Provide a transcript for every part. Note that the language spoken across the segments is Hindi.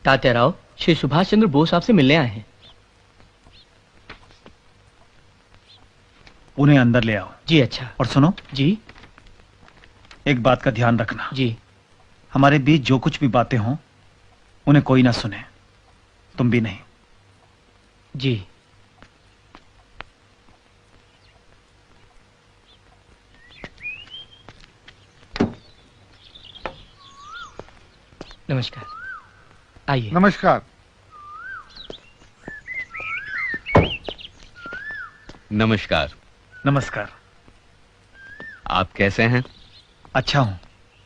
तात्याराव श्री सुभाष चंद्र बोस आपसे मिलने आए हैं। उन्हें अंदर ले आओ। जी अच्छा। और सुनो जी। एक बात का ध्यान रखना। जी। हमारे बीच जो कुछ भी बातें हों उन्हें कोई ना सुने, तुम भी नहीं। जी। नमस्कार, आइए। नमस्कार। नमस्कार। नमस्कार। आप कैसे हैं? अच्छा हूं,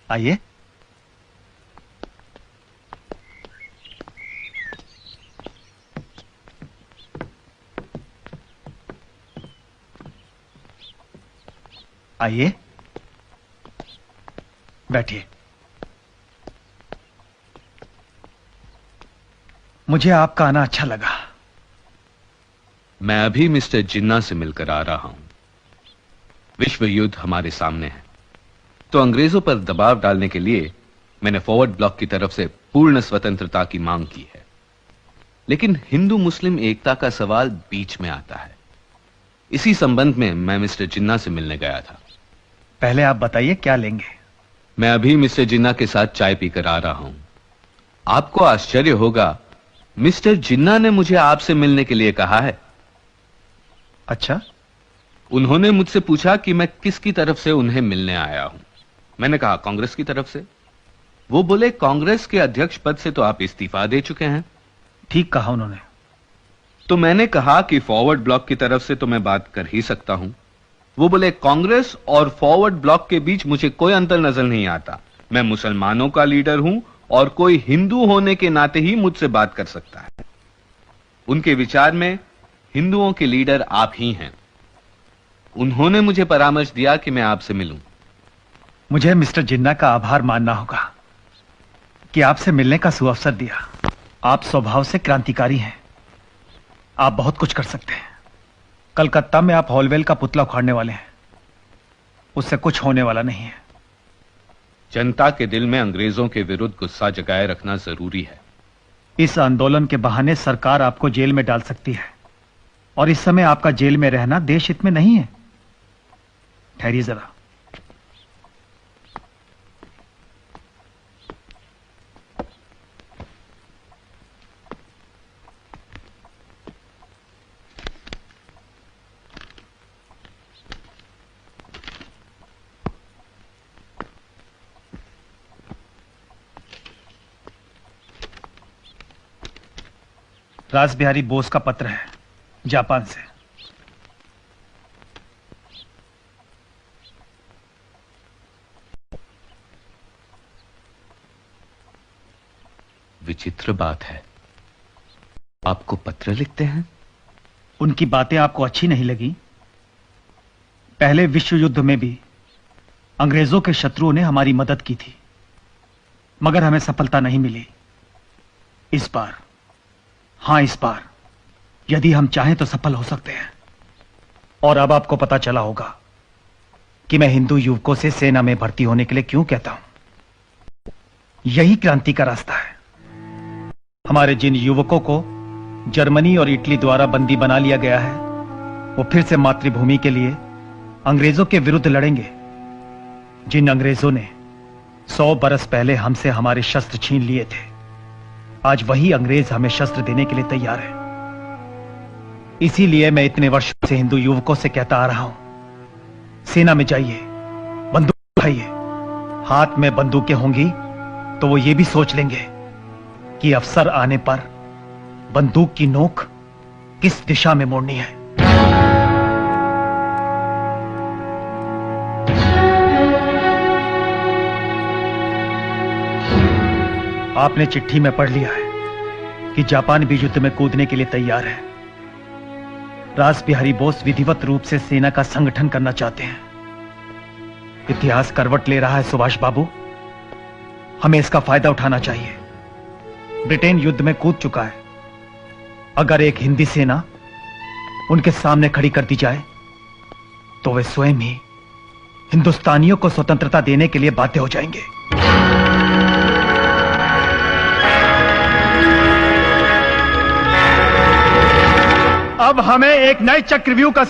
आइए। आइए, बैठिए। मुझे आपका आना अच्छा लगा। मैं अभी मिस्टर जिन्ना से मिलकर आ रहा हूं। विश्व युद्ध हमारे सामने है, तो अंग्रेजों पर दबाव डालने के लिए मैंने फॉरवर्ड ब्लॉक की तरफ से पूर्ण स्वतंत्रता की मांग की है। लेकिन हिंदू मुस्लिम एकता का सवाल बीच में आता है। इसी संबंध में मैं मिस्टर जिन्ना से मिलने गया था। पहले आप बताइए क्या लेंगे। मैं अभी मिस्टर जिन्ना के साथ चाय पीकर आ रहा हूं। आपको आश्चर्य होगा, मिस्टर जिन्ना ने मुझे आपसे मिलने के लिए कहा है। अच्छा? उन्होंने मुझसे पूछा कि मैं किसकी तरफ से उन्हें मिलने आया हूं। मैंने कहा कांग्रेस की तरफ से। वो बोले कांग्रेस के अध्यक्ष पद से तो आप इस्तीफा दे चुके हैं। ठीक कहा उन्होंने। तो मैंने कहा कि फॉरवर्ड ब्लॉक की तरफ से तो मैं बात कर ही सकता हूं। वो बोले कांग्रेस और फॉरवर्ड ब्लॉक के बीच मुझे कोई अंतर नजर नहीं आता। मैं मुसलमानों का लीडर हूं और कोई हिंदू होने के नाते ही मुझसे बात कर सकता है। उनके विचार में हिंदुओं के लीडर आप ही हैं। उन्होंने मुझे परामर्श दिया कि मैं आपसे मिलूं। मुझे मिस्टर जिन्ना का आभार मानना होगा कि आपसे मिलने का सुअवसर दिया। आप स्वभाव से क्रांतिकारी हैं। आप बहुत कुछ कर सकते हैं। कलकत्ता में आप हॉलवेल का पुतला उखाड़ने वाले हैं। उससे कुछ होने वाला नहीं है। जनता के दिल में अंग्रेजों के विरुद्ध गुस्सा जगाए रखना जरूरी है। इस आंदोलन के बहाने सरकार आपको जेल में डाल सकती है, और इस समय आपका जेल में रहना देश हित में नहीं है। ठहरिए जरा। रास बिहारी बोस का पत्र है, जापान से। विचित्र बात है, आपको पत्र लिखते हैं? उनकी बातें आपको अच्छी नहीं लगी? पहले विश्व युद्ध में भी अंग्रेजों के शत्रुओं ने हमारी मदद की थी, मगर हमें सफलता नहीं मिली। इस बार, हां इस बार यदि हम चाहें तो सफल हो सकते हैं। और अब आपको पता चला होगा कि मैं हिंदू युवकों से सेना में भर्ती होने के लिए क्यों कहता हूं। यही क्रांति का रास्ता है। हमारे जिन युवकों को जर्मनी और इटली द्वारा बंदी बना लिया गया है, वो फिर से मातृभूमि के लिए अंग्रेजों के विरुद्ध लड़ेंगे। जिन अंग्रेजों ने 100 बरस पहले हमसे हमारे शस्त्र छीन लिए थे, आज वही अंग्रेज हमें शस्त्र देने के लिए तैयार है। इसीलिए मैं इतने वर्षों से हिंदू युवकों से कहता आ रहा हूं, सेना में जाइए, बंदूक उठाइए। हाथ में बंदूकें होंगी तो वो ये भी सोच लेंगे कि अवसर आने पर बंदूक की नोक किस दिशा में मोड़नी है। आपने चिट्ठी में पढ़ लिया है कि जापान भी युद्ध में कूदने के लिए तैयार है। रास बिहारी बोस विधिवत रूप से सेना का संगठन करना चाहते हैं। इतिहास करवट ले रहा है सुभाष बाबू, हमें इसका फायदा उठाना चाहिए। ब्रिटेन युद्ध में कूद चुका है। अगर एक हिंदी सेना उनके सामने खड़ी कर दी जाए तो वे स्वयं ही हिंदुस्तानियों को स्वतंत्रता देने के लिए बाध्य हो जाएंगे। अब हमें एक नए चक्रव्यूह का